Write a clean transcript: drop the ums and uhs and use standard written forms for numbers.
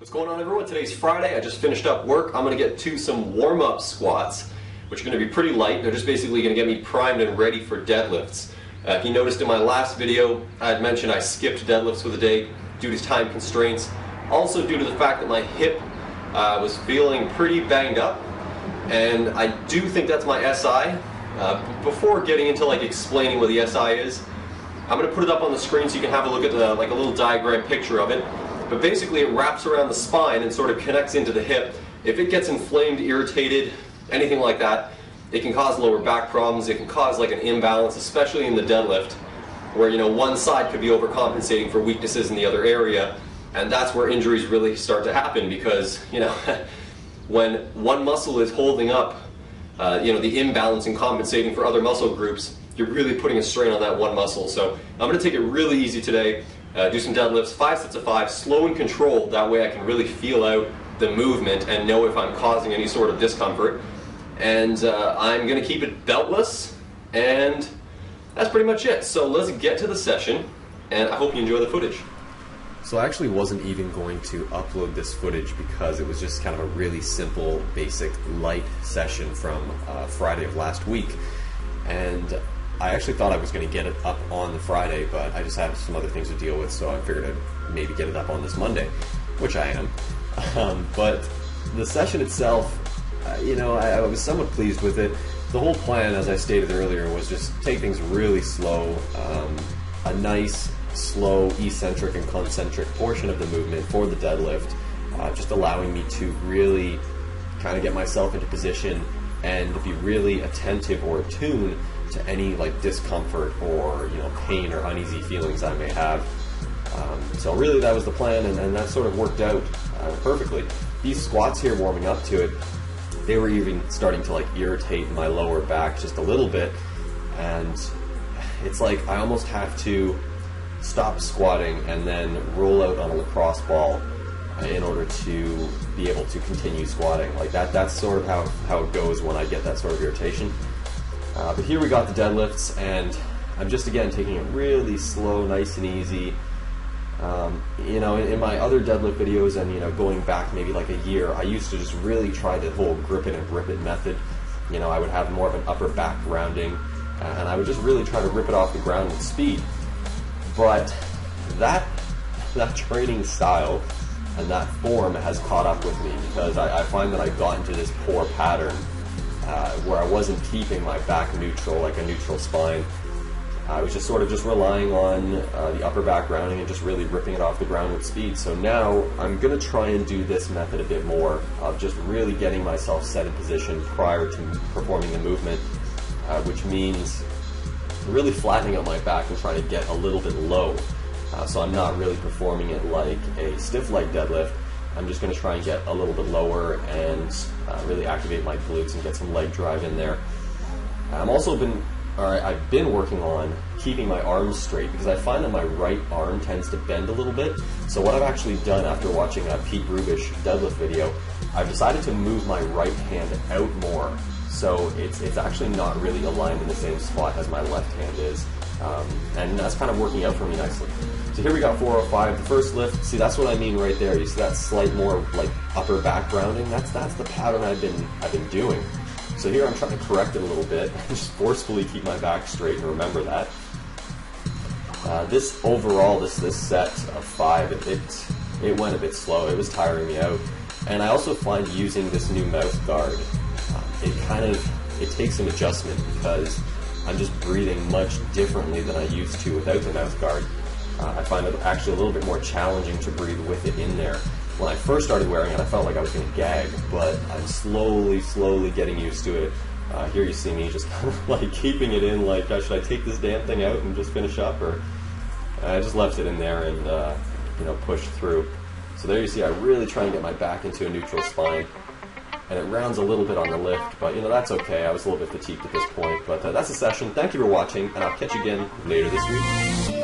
What's going on, everyone? Today's Friday. I just finished up work. I'm going to get to some warm-up squats, which are going to be pretty light. They're just basically going to get me primed and ready for deadlifts. If you noticed in my last video, I had mentioned I skipped deadlifts for the day due to time constraints. Also due to the fact that my hip was feeling pretty banged up. And I do think that's my SI. Before getting into explaining what the SI is, I'm going to put it up on the screen so you can have a look at the, a little diagram picture of it. But basically it wraps around the spine and sort of connects into the hip. If it gets inflamed, irritated, anything like that, it can cause lower back problems. It can cause an imbalance, especially in the deadlift, where one side could be overcompensating for weaknesses in the other area, and that's where injuries really start to happen because when one muscle is holding up the imbalance and compensating for other muscle groups, you're really putting a strain on that one muscle. So I'm going to take it really easy today. Do some deadlifts, 5 sets of 5, slow and controlled. That way I can really feel out the movement and know if I'm causing any sort of discomfort. And I'm going to keep it beltless, and that's pretty much it. So let's get to the session, and I hope you enjoy the footage. So I actually wasn't even going to upload this footage because it was just kind of a really simple, basic, light session from Friday of last week. And I actually thought I was going to get it up on the Friday, but I just had some other things to deal with, so I figured I'd maybe get it up on this Monday, which I am. But the session itself, I was somewhat pleased with it. The whole plan, as I stated earlier, was just take things really slow, a nice, slow, eccentric and concentric portion of the movement for the deadlift, just allowing me to really kind of get myself into position and be really attentive or attuned to any discomfort or pain or uneasy feelings I may have. So really that was the plan, and that sort of worked out perfectly. These squats here warming up to it, they were even starting to irritate my lower back just a little bit, and it's I almost have to stop squatting and then roll out on a lacrosse ball in order to be able to continue squatting. That's sort of how it goes when I get that sort of irritation. But here we got the deadlifts, and I'm just again taking it really slow, nice and easy. In my other deadlift videos and going back maybe a year, I used to just really try the whole grip it and rip it method. I would have more of an upper back grounding, and I would just really try to rip it off the ground with speed. But that training style and that form has caught up with me, because I find that I got into this poor pattern where I wasn't keeping my back neutral, like a neutral spine. I was just relying on the upper back grounding and just really ripping it off the ground with speed. So now I'm going to try and do this method a bit more of just really getting myself set in position prior to performing the movement, which means really flattening out my back and trying to get a little bit low. So I'm not really performing it like a stiff leg deadlift. I'm just going to try and get a little bit lower and really activate my glutes and get some leg drive in there. I've been working on keeping my arms straight, because I find that my right arm tends to bend a little bit. So what I've actually done after watching a Pete Rubish deadlift video, I've decided to move my right hand out more. So it's actually not really aligned in the same spot as my left hand is. And that's kind of working out for me nicely. So here we got 405, the first lift. See, that's what I mean right there. You see that slight more upper back grounding? That's the pattern I've been doing. So here I'm trying to correct it a little bit and just forcefully keep my back straight and remember that. This set of 5, it went a bit slow. It was tiring me out. And I also find using this new mouth guard, it takes some adjustment, because I'm just breathing much differently than I used to without the mouth guard. I find it actually a little bit more challenging to breathe with it in there. When I first started wearing it, I felt like I was going to gag, but I'm slowly getting used to it. Here you see me just kind of keeping it in, should I take this damn thing out and just finish up, or I just left it in there and pushed through. So there you see I really try and get my back into a neutral spine, and it rounds a little bit on the lift, but that's okay. I was a little bit fatigued at this point, but that's the session. Thank you for watching, and I'll catch you again later this week.